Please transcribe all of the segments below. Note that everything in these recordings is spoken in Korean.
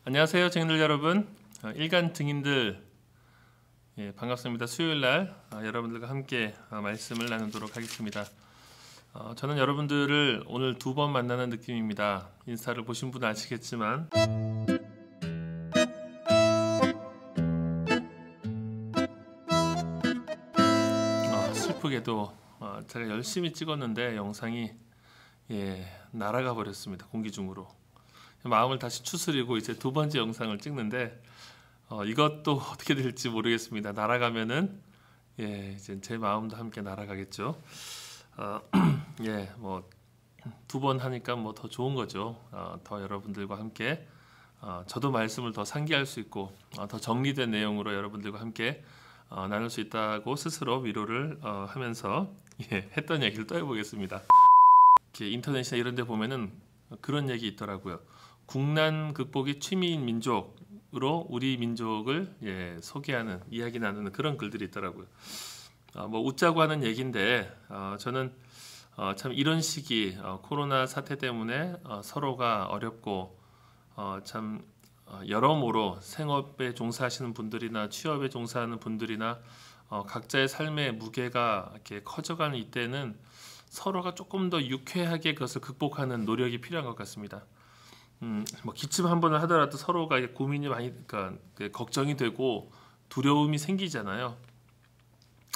안녕하세요, 증인들 여러분. 일간 증인들 반갑습니다. 수요일날 여러분들과 함께 말씀을 나누도록 하겠습니다. 저는 여러분들을 오늘 두 번 만나는 느낌입니다. 인스타를 보신 분은 아시겠지만 슬프게도 제가 열심히 찍었는데 영상이 날아가 버렸습니다. 공기 중으로. 마음을 다시 추스리고 이제 두 번째 영상을 찍는데 이것도 어떻게 될지 모르겠습니다. 날아가면은 이제 제 마음도 함께 날아가겠죠. 뭐 두 번 하니까 뭐 더 좋은 거죠. 더 여러분들과 함께 저도 말씀을 더 상기할 수 있고 더 정리된 내용으로 여러분들과 함께 나눌 수 있다고 스스로 위로를 하면서 했던 얘기를 또 해보겠습니다. 이렇게 인터넷이나 이런 데 보면은 그런 얘기 있더라고요. 국난 극복이 취미인 민족으로 우리 민족을 소개하는, 이야기 나누는 그런 글들이 있더라고요. 뭐 웃자고 하는 얘기인데 저는 참 이런 시기 코로나 사태 때문에 서로가 어렵고 참 여러모로 생업에 종사하시는 분들이나 취업에 종사하는 분들이나 각자의 삶의 무게가 이렇게 커져가는 이때는 서로가 조금 더 유쾌하게 그것을 극복하는 노력이 필요한 것 같습니다. 뭐 기침 한 번을 하더라도 서로가 고민이 많이, 그러니까 걱정이 되고 두려움이 생기잖아요.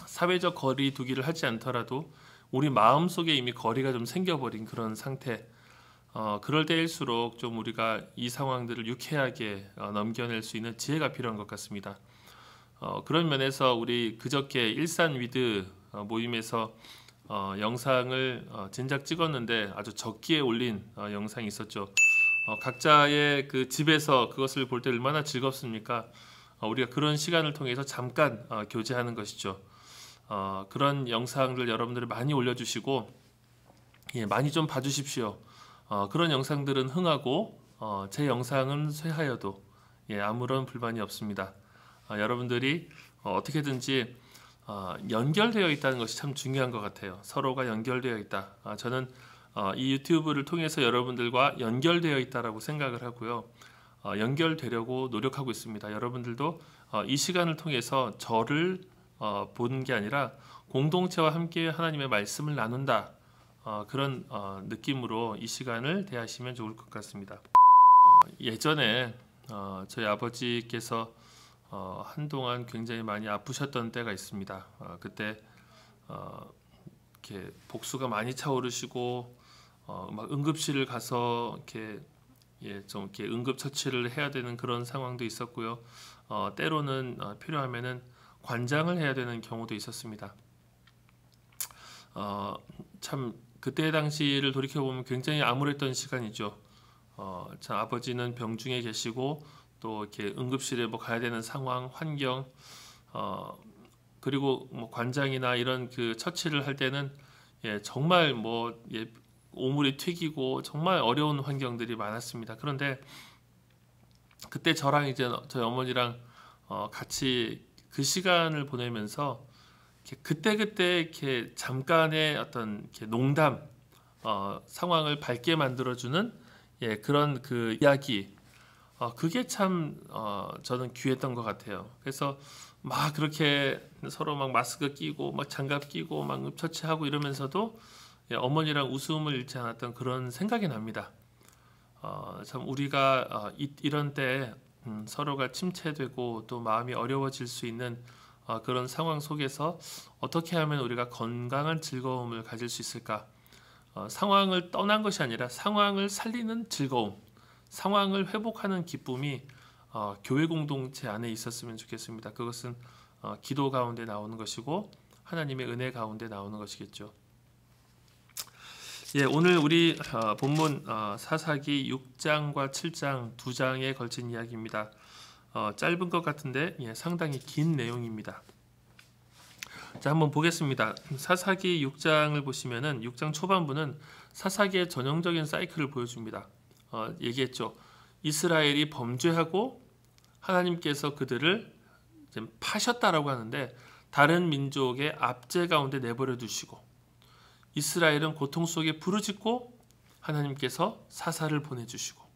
사회적 거리 두기를 하지 않더라도 우리 마음 속에 이미 거리가 좀 생겨버린 그런 상태. 그럴 때일수록 좀 우리가 이 상황들을 유쾌하게 넘겨낼 수 있는 지혜가 필요한 것 같습니다. 그런 면에서 우리 그저께 일산 위드 모임에서 영상을 진작 찍었는데 아주 적기에 올린 영상이 있었죠. 각자의 그 집에서 그것을 볼 때 얼마나 즐겁습니까? 우리가 그런 시간을 통해서 잠깐 교제하는 것이죠. 그런 영상들 여러분들이 많이 올려주시고 많이 좀 봐주십시오. 그런 영상들은 흥하고 제 영상은 쇠하여도 아무런 불만이 없습니다. 여러분들이 어떻게든지 연결되어 있다는 것이 참 중요한 것 같아요. 서로가 연결되어 있다. 저는 이 유튜브를 통해서 여러분들과 연결되어 있다라고 생각을 하고요. 연결되려고 노력하고 있습니다. 여러분들도 이 시간을 통해서 저를 보는 게 아니라 공동체와 함께 하나님의 말씀을 나눈다. 그런 느낌으로 이 시간을 대하시면 좋을 것 같습니다. 예전에 저희 아버지께서 한동안 굉장히 많이 아프셨던 때가 있습니다. 그때 이렇게 복수가 많이 차오르시고 막 응급실을 가서 이렇게 좀 이렇게 응급 처치를 해야 되는 그런 상황도 있었고요. 때로는 필요하면은 관장을 해야 되는 경우도 있었습니다. 참 그때 당시를 돌이켜 보면 굉장히 암울했던 시간이죠. 참 아버지는 병중에 계시고 또 이렇게 응급실에 뭐 가야 되는 상황, 환경, 그리고 뭐 관장이나 이런 그 처치를 할 때는 정말 뭐 오물이 튀기고 정말 어려운 환경들이 많았습니다. 그런데 그때 저랑 이제 저희 어머니랑 같이 그 시간을 보내면서 그때 이렇게 잠깐의 어떤 이렇게 농담, 상황을 밝게 만들어주는 그런 그 이야기, 그게 참 저는 귀했던 것 같아요. 그래서 막 그렇게 서로 막 마스크 끼고 막 장갑 끼고 막 응급처치하고 이러면서도 어머니랑 웃음을 잃지 않았던 그런 생각이 납니다. 참 우리가 이런 때 서로가 침체되고 또 마음이 어려워질 수 있는 그런 상황 속에서 어떻게 하면 우리가 건강한 즐거움을 가질 수 있을까? 상황을 떠난 것이 아니라 상황을 살리는 즐거움, 상황을 회복하는 기쁨이 교회 공동체 안에 있었으면 좋겠습니다. 그것은 기도 가운데 나오는 것이고 하나님의 은혜 가운데 나오는 것이겠죠. 오늘 우리 본문 사사기 6장과 7장 두 장에 걸친 이야기입니다. 짧은 것 같은데 상당히 긴 내용입니다. 자, 한번 보겠습니다. 사사기 6장을 보시면은 6장 초반부는 사사기의 전형적인 사이클을 보여줍니다. 얘기했죠. 이스라엘이 범죄하고 하나님께서 그들을 파셨다라고 하는데 다른 민족의 압제 가운데 내버려 두시고 이스라엘은 고통 속에 부르짖고 하나님께서 사사를 보내주시고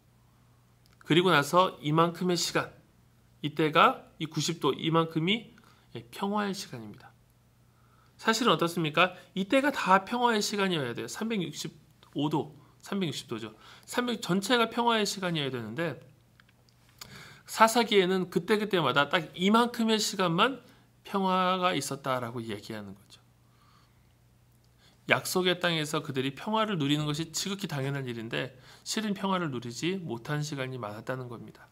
그리고 나서 이만큼의 시간, 이때가 이 90도 이만큼이 평화의 시간입니다. 사실은 어떻습니까? 이때가 다 평화의 시간이어야 돼요. 365도, 360도죠. 전체가 평화의 시간이어야 되는데 사사기에는 그때그때마다 딱 이만큼의 시간만 평화가 있었다라고 얘기하는 거죠. 약속의 땅에서 그들이 평화를 누리는 것이 지극히 당연한 일인데 실은 평화를 누리지 못한 시간이 많았다는 겁니다.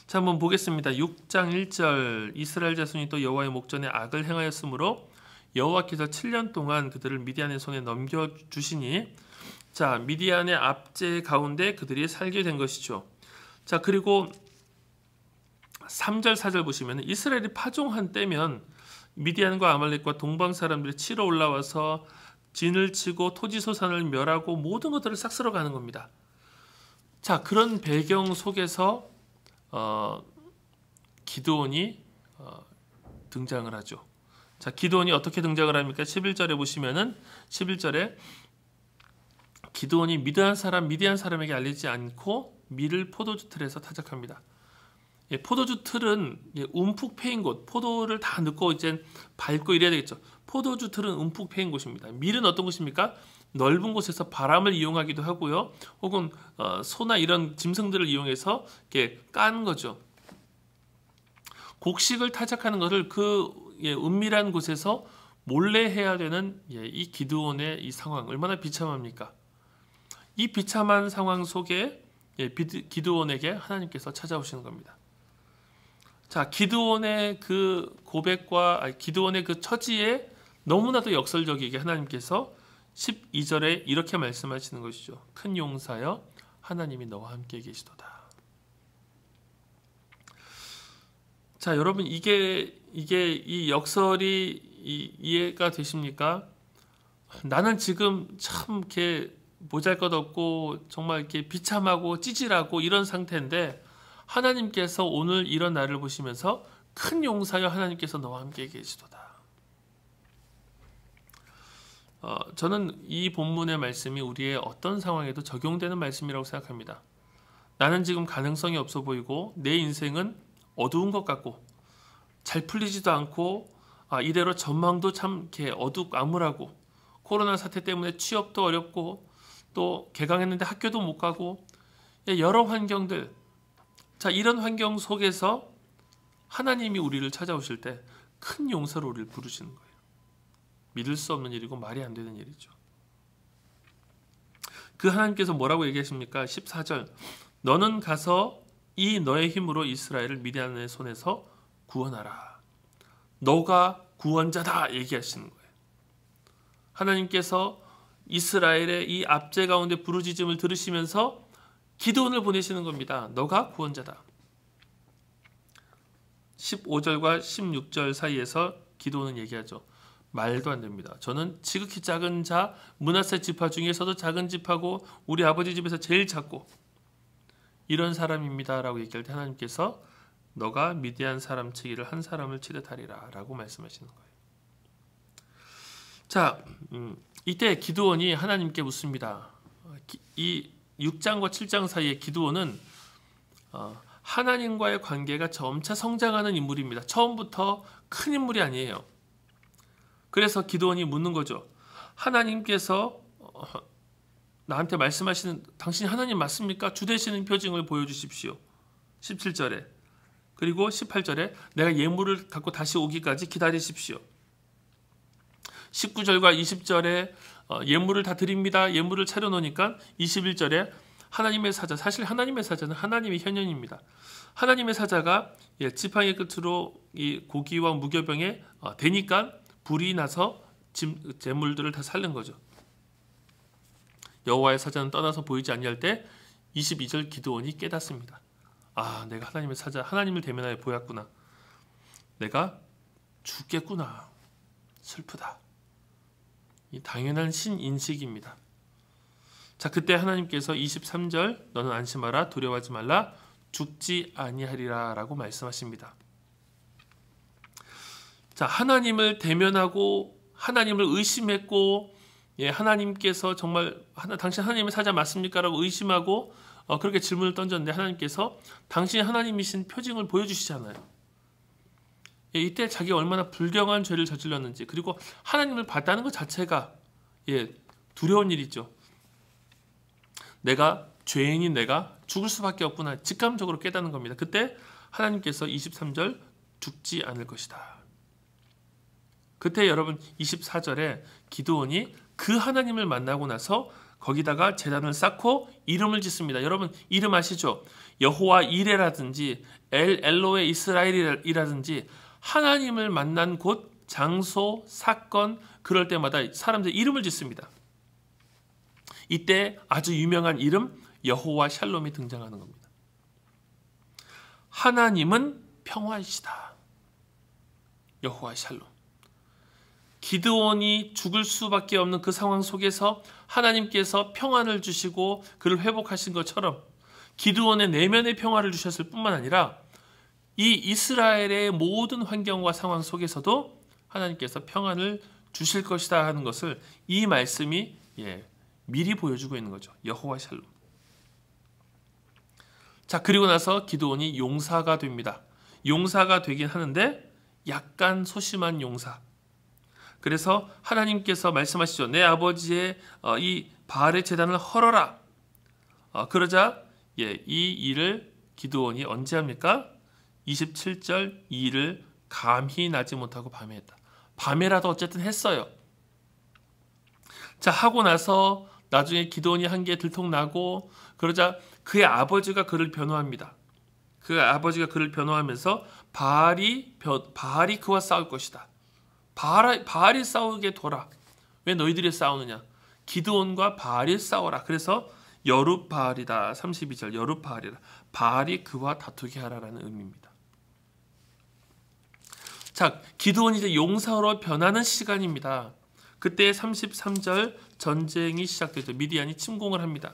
자, 한번 보겠습니다. 6장 1절 이스라엘 자손이 또 여호와의 목전에 악을 행하였으므로 여호와께서 7년 동안 그들을 미디안의 손에 넘겨주시니 자, 미디안의 압제 가운데 그들이 살게 된 것이죠. 자, 그리고 3절 4절 보시면 이스라엘이 파종한 때면 미디안과 아말렉과 동방 사람들이 치러 올라와서 진을 치고 토지소산을 멸하고 모든 것들을 싹 쓸어가는 겁니다. 자, 그런 배경 속에서 기드온이 등장을 하죠. 자, 기드온이 어떻게 등장을 합니까? 11절에 보시면은 11절에 기드온이 미디안 사람에게 알리지 않고 밀을 포도주 틀에서 타작합니다. 포도주 틀은 움푹 패인 곳, 포도를 다 넣고 이제 밟고 이래야 되겠죠. 포도주 틀은 움푹 패인 곳입니다. 밀은 어떤 곳입니까? 넓은 곳에서 바람을 이용하기도 하고요. 혹은 소나 이런 짐승들을 이용해서 이렇게 까는 거죠. 곡식을 타작하는 것을 그 은밀한 곳에서 몰래 해야 되는 이 기드온의 이 상황 얼마나 비참합니까? 이 비참한 상황 속에 기드온에게 하나님께서 찾아오시는 겁니다. 자, 기드온의 그 고백과 기드온의 그 처지에 너무나도 역설적이게 하나님께서 12절에 이렇게 말씀하시는 것이죠. 큰 용사여 하나님이 너와 함께 계시도다. 자, 여러분 이게 이 역설이 이해가 되십니까? 나는 지금 참 이렇게 보잘것없고 정말 이렇게 비참하고 찌질하고 이런 상태인데 하나님께서 오늘 이런 나를 보시면서 큰 용사여 하나님께서 너와 함께 계시도다. 저는 이 본문의 말씀이 우리의 어떤 상황에도 적용되는 말씀이라고 생각합니다. 나는 지금 가능성이 없어 보이고 내 인생은 어두운 것 같고 잘 풀리지도 않고 이대로 전망도 참 이렇게 암울하고 코로나 사태 때문에 취업도 어렵고 또 개강했는데 학교도 못 가고 여러 환경들, 자, 이런 환경 속에서 하나님이 우리를 찾아오실 때 큰 용서로 우리를 부르시는 거예요. 믿을 수 없는 일이고 말이 안 되는 일이죠. 그 하나님께서 뭐라고 얘기하십니까? 14절 너는 가서 이 너의 힘으로 이스라엘을 미디안의 손에서 구원하라. 너가 구원자다 얘기하시는 거예요. 하나님께서 이스라엘의 이 압제 가운데 부르짖음을 들으시면서 기드온을 보내시는 겁니다. 너가 구원자다. 15절과 16절 사이에서 기드온은 얘기하죠. 말도 안 됩니다. 저는 지극히 작은 자, 므낫세 지파 중에서도 작은 지파고 우리 아버지 집에서 제일 작고 이런 사람입니다 라고 얘기할 때 하나님께서 너가 미디안 사람 치기를 한 사람을 치듯 하리라 라고 말씀하시는 거예요. 자, 이때 기드온이 하나님께 묻습니다. 이 6장과 7장 사이에 기드온은 하나님과의 관계가 점차 성장하는 인물입니다. 처음부터 큰 인물이 아니에요. 그래서 기드온이 묻는 거죠. 하나님께서 나한테 말씀하시는 당신이 하나님 맞습니까? 주 되시는 표징을 보여주십시오. 17절에 그리고 18절에 내가 예물을 갖고 다시 오기까지 기다리십시오. 19절과 20절에 예물을 다 드립니다. 예물을 차려놓으니까 21절에 하나님의 사자, 사실 하나님의 사자는 하나님의 현현입니다. 하나님의 사자가 지팡이 끝으로 이 고기와 무교병에 대니까 불이 나서 재물들을 다 살린 거죠. 여호와의 사자는 떠나서 보이지 아니할 때 22절 기드온이 깨닫습니다. 내가 하나님의 사자, 하나님을 대면하여 보였구나. 내가 죽겠구나. 슬프다. 이 당연한 신인식입니다. 자, 그때 하나님께서 23절 너는 안심하라 두려워하지 말라 죽지 아니하리라 라고 말씀하십니다. 자, 하나님을 대면하고 하나님을 의심했고 예, 하나님께서 정말 당신 하나님의 사자 맞습니까? 라고 의심하고 그렇게 질문을 던졌는데 하나님께서 당신이 하나님이신 표징을 보여주시잖아요. 예, 이때 자기가 얼마나 불경한 죄를 저질렀는지, 그리고 하나님을 봤다는 것 자체가 예, 두려운 일이죠. 내가 죄인인 내가 죽을 수밖에 없구나 직감적으로 깨닫는 겁니다. 그때 하나님께서 23절 죽지 않을 것이다. 그때 여러분 24절에 기드온이 그 하나님을 만나고 나서 거기다가 제단을 쌓고 이름을 짓습니다. 여러분 이름 아시죠? 여호와 이레라든지 엘로에 이스라엘이라든지 하나님을 만난 곳, 장소, 사건 그럴 때마다 사람들 이름을 짓습니다. 이때 아주 유명한 이름 여호와 샬롬이 등장하는 겁니다. 하나님은 평화이시다. 여호와 샬롬. 기드온이 죽을 수밖에 없는 그 상황 속에서 하나님께서 평안을 주시고 그를 회복하신 것처럼 기드온의 내면의 평화를 주셨을 뿐만 아니라 이 이스라엘의 모든 환경과 상황 속에서도 하나님께서 평안을 주실 것이다 하는 것을 이 말씀이 미리 보여주고 있는 거죠. 여호와 샬롬. 자, 그리고 나서 기드온이 용사가 됩니다. 용사가 되긴 하는데 약간 소심한 용사. 그래서 하나님께서 말씀하시죠. 내 아버지의 이 바알의 제단을 헐어라. 그러자 이 일을 기드온이 언제 합니까? 27절 이 일을 감히 나지 못하고 밤에 했다. 밤에라도 어쨌든 했어요. 자, 하고 나서 나중에 기드온이 한 게 들통나고 그러자 그의 아버지가 그를 변호합니다. 그 아버지가 그를 변호하면서 바알이 그와 싸울 것이다. 바알이 싸우게 둬라. 왜 너희들이 싸우느냐? 기드온과 바알이 싸워라. 그래서 여룻바알이다. 32절 여룻바알이라. 바알이 그와 다투게 하라라는 의미입니다. 자, 기드온이 이제 용사로 변하는 시간입니다. 그때 33절 전쟁이 시작되죠. 미디안이 침공을 합니다.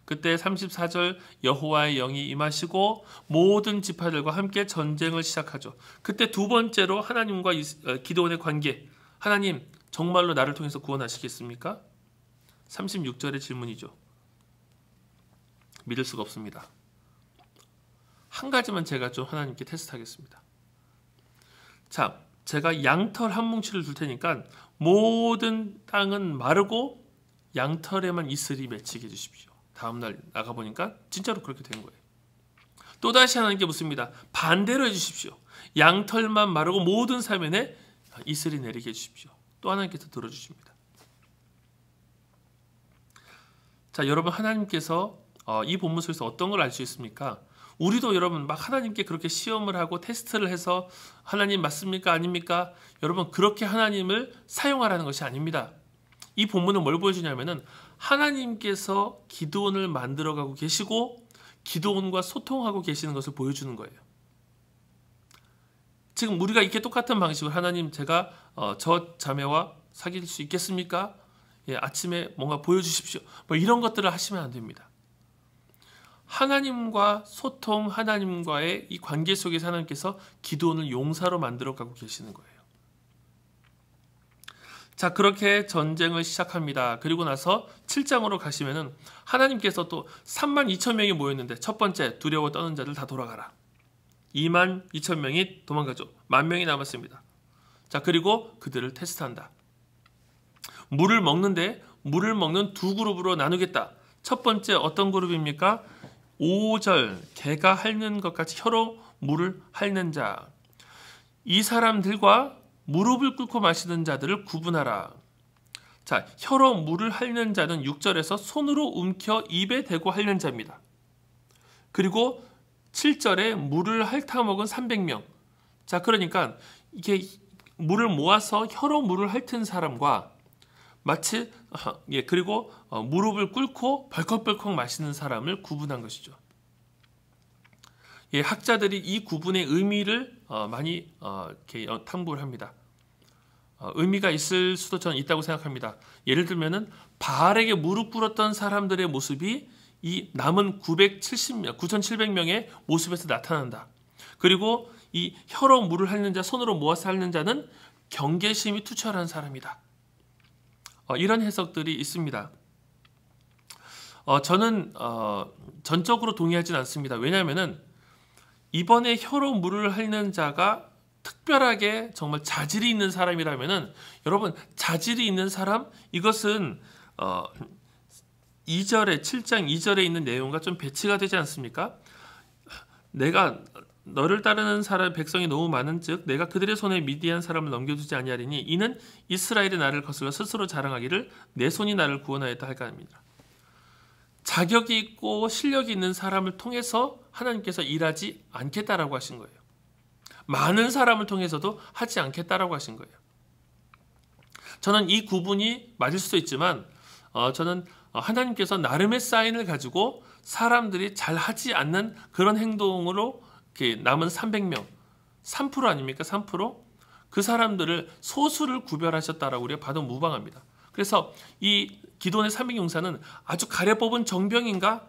그때 34절 여호와의 영이 임하시고 모든 지파들과 함께 전쟁을 시작하죠. 그때 두 번째로 하나님과 기드온의 관계. 하나님 정말로 나를 통해서 구원하시겠습니까? 36절의 질문이죠. 믿을 수가 없습니다. 한 가지만 제가 좀 하나님께 테스트하겠습니다. 자, 제가 양털 한 뭉치를 줄 테니까 모든 땅은 마르고 양털에만 이슬이 맺히게 해주십시오. 다음날 나가보니까 진짜로 그렇게 된 거예요. 또다시 하나님께 묻습니다. 반대로 해주십시오. 양털만 마르고 모든 사면에 이슬이 내리게 해주십시오. 또 하나님께서 들어주십니다. 자, 여러분 하나님께서 이 본문 속에서 어떤 걸 알 수 있습니까? 우리도 여러분 막 하나님께 그렇게 시험을 하고 테스트를 해서 하나님 맞습니까? 아닙니까? 여러분 그렇게 하나님을 사용하라는 것이 아닙니다. 이 본문은 뭘 보여주냐면은 하나님께서 기드온을 만들어가고 계시고 기드온과 소통하고 계시는 것을 보여주는 거예요. 지금 우리가 이렇게 똑같은 방식으로 하나님 제가 저 자매와 사귈 수 있겠습니까? 아침에 뭔가 보여주십시오. 뭐 이런 것들을 하시면 안 됩니다. 하나님과 소통, 하나님과의 이 관계 속에서 하나님께서 기드온을 용사로 만들어가고 계시는 거예요. 자, 그렇게 전쟁을 시작합니다. 그리고 나서 7장으로 가시면은 하나님께서 또 32,000명이 모였는데 첫 번째 두려워 떠는 자들 다 돌아가라. 22,000명이 도망가죠. 10,000명이 남았습니다. 자, 그리고 그들을 테스트한다. 물을 먹는데 물을 먹는 두 그룹으로 나누겠다. 첫 번째 어떤 그룹입니까? 5절 개가 핥는 것 같이 혀로 물을 핥는 자. 이 사람들과 무릎을 꿇고 마시는 자들을 구분하라. 자, 혀로 물을 핥는 자는 6절에서 손으로 움켜 입에 대고 핥는 자입니다. 그리고 7절에 물을 핥아 먹은 300명. 자, 그러니까 이게 물을 모아서 혀로 물을 핥은 사람과 마치 그리고 무릎을 꿇고 벌컥벌컥 마시는 사람을 구분한 것이죠. 학자들이 이 구분의 의미를 많이 이렇게 탐구를 합니다. 의미가 있을 수도 저는 있다고 생각합니다. 예를 들면은 바알에게 무릎 꿇었던 사람들의 모습이 이 남은 9,700명의 모습에서 나타난다. 그리고 이 혀로 물을 핥는 자, 손으로 모아서 핥는 자는 경계심이 투철한 사람이다. 이런 해석들이 있습니다. 저는 전적으로 동의하진 않습니다. 왜냐하면은 이번에 혀로 물을 핥는 자가 특별하게 정말 자질이 있는 사람이라면은, 여러분, 자질이 있는 사람, 이것은 7장 2절에 있는 내용과 좀 배치가 되지 않습니까? 내가 너를 따르는 사람 백성이 너무 많은즉 내가 그들의 손에 미디안 사람을 넘겨주지 아니하리니 이는 이스라엘이 나를 거슬러 스스로 자랑하기를 내 손이 나를 구원하였다 할까 합니다. 자격이 있고 실력이 있는 사람을 통해서 하나님께서 일하지 않겠다라고 하신 거예요. 많은 사람을 통해서도 하지 않겠다라고 하신 거예요. 저는 이 구분이 맞을 수도 있지만 저는 하나님께서 나름의 사인을 가지고 사람들이 잘 하지 않는 그런 행동으로 남은 300명, 3% 아닙니까? 3%? 그 사람들을 소수를 구별하셨다라고 우리가 봐도 무방합니다. 그래서 이 기도원의 300용사는 아주 가려 뽑은 정병인가?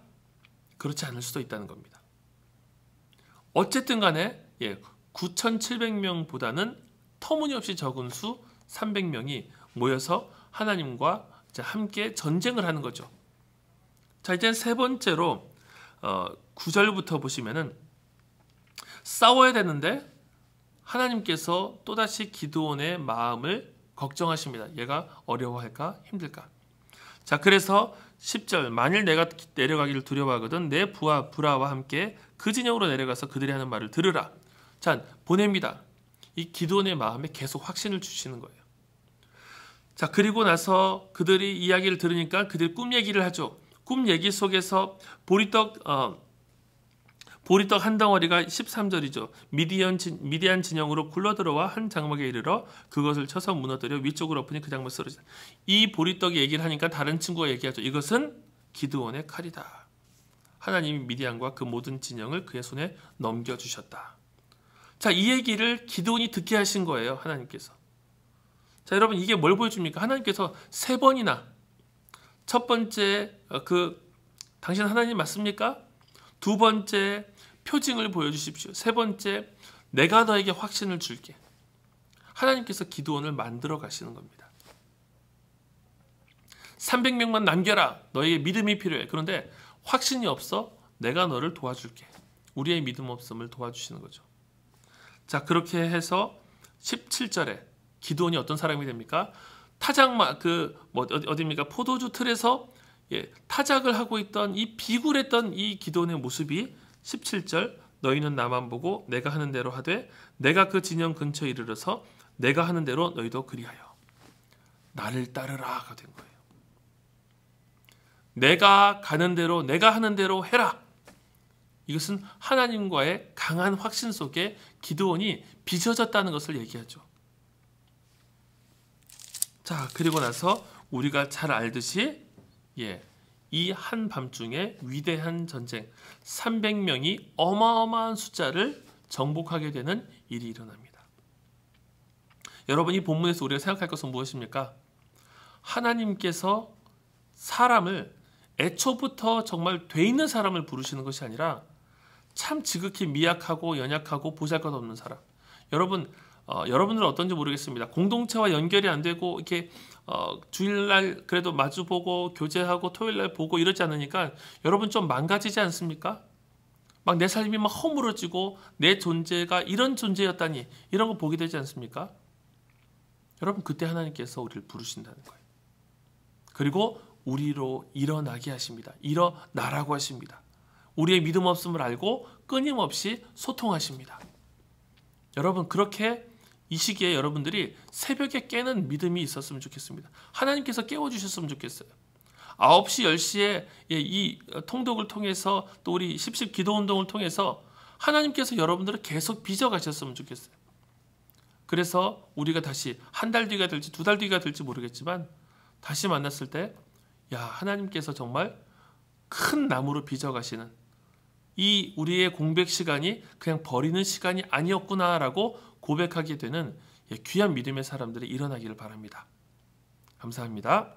그렇지 않을 수도 있다는 겁니다. 어쨌든 간에 9,700명보다는 터무니없이 적은 수 300명이 모여서 하나님과 함께 전쟁을 하는 거죠. 자, 이제 세 번째로 9절부터 보시면은 싸워야 되는데 하나님께서 또다시 기드온의 마음을 걱정하십니다. 얘가 어려워할까 힘들까. 자, 그래서 10절 만일 내가 내려가기를 두려워하거든 내 부하 브라와 함께 그 진영으로 내려가서 그들이 하는 말을 들으라. 자, 보냅니다. 이 기드온의 마음에 계속 확신을 주시는 거예요. 자, 그리고 나서 그들이 이야기를 들으니까 그들이 꿈 얘기를 하죠. 꿈 얘기 속에서 보리떡 한 덩어리가 13절이죠. 미디안 진영으로 굴러들어와 한 장막에 이르러 그것을 쳐서 무너뜨려 위쪽으로 엎으니 그 장막 쓰러지다. 이 보리떡이 얘기를 하니까 다른 친구가 얘기하죠. 이것은 기드온의 칼이다. 하나님이 미디안과 그 모든 진영을 그의 손에 넘겨주셨다. 자, 이 얘기를 기드온이 듣게 하신 거예요. 하나님께서. 자, 여러분, 이게 뭘 보여줍니까? 하나님께서 3번이나 첫 번째 당신 하나님 맞습니까? 두 번째 표징을 보여주십시오. 세 번째 내가 너에게 확신을 줄게. 하나님께서 기드온을 만들어 가시는 겁니다. 300명만 남겨라. 너에게 믿음이 필요해. 그런데 확신이 없어. 내가 너를 도와줄게. 우리의 믿음 없음을 도와주시는 거죠. 자, 그렇게 해서 17절에 기드온이 어떤 사람이 됩니까? 어디입니까? 포도주 틀에서 타작을 하고 있던 이 비굴했던 이 기드온의 모습이 17절 너희는 나만 보고 내가 하는 대로 하되 내가 그 진영 근처에 이르러서 내가 하는 대로 너희도 그리하여 나를 따르라가 된 거예요. 내가 가는 대로 내가 하는 대로 해라. 이것은 하나님과의 강한 확신 속에 기드온이 빚어졌다는 것을 얘기하죠. 자, 그리고 나서 우리가 잘 알듯이 이 한밤중에 위대한 전쟁 300명이 어마어마한 숫자를 정복하게 되는 일이 일어납니다. 여러분, 이 본문에서 우리가 생각할 것은 무엇입니까? 하나님께서 사람을 애초부터 정말 돼 있는 사람을 부르시는 것이 아니라 참 지극히 미약하고 연약하고 보잘것없는 사람. 여러분들은 어떤지 모르겠습니다. 공동체와 연결이 안 되고 이렇게 주일날 그래도 마주보고 교제하고 토요일날 보고 이러지 않으니까 여러분 좀 망가지지 않습니까? 막 내 삶이 막 허물어지고 내 존재가 이런 존재였다니 이런 거 보게 되지 않습니까? 여러분, 그때 하나님께서 우리를 부르신다는 거예요. 그리고 우리로 일어나게 하십니다. 일어나라고 하십니다. 우리의 믿음 없음을 알고 끊임없이 소통하십니다. 여러분, 그렇게 이 시기에 여러분들이 새벽에 깨는 믿음이 있었으면 좋겠습니다. 하나님께서 깨워주셨으면 좋겠어요. 9시, 10시에 이 통독을 통해서 또 우리 10.10 기도운동을 통해서 하나님께서 여러분들을 계속 빚어가셨으면 좋겠어요. 그래서 우리가 다시 한 달 뒤가 될지 2달 뒤가 될지 모르겠지만 다시 만났을 때 하나님께서 정말 큰 나무로 빚어가시는 이 우리의 공백 시간이 그냥 버리는 시간이 아니었구나라고 고백하게 되는 귀한 믿음의 사람들이 일어나기를 바랍니다. 감사합니다.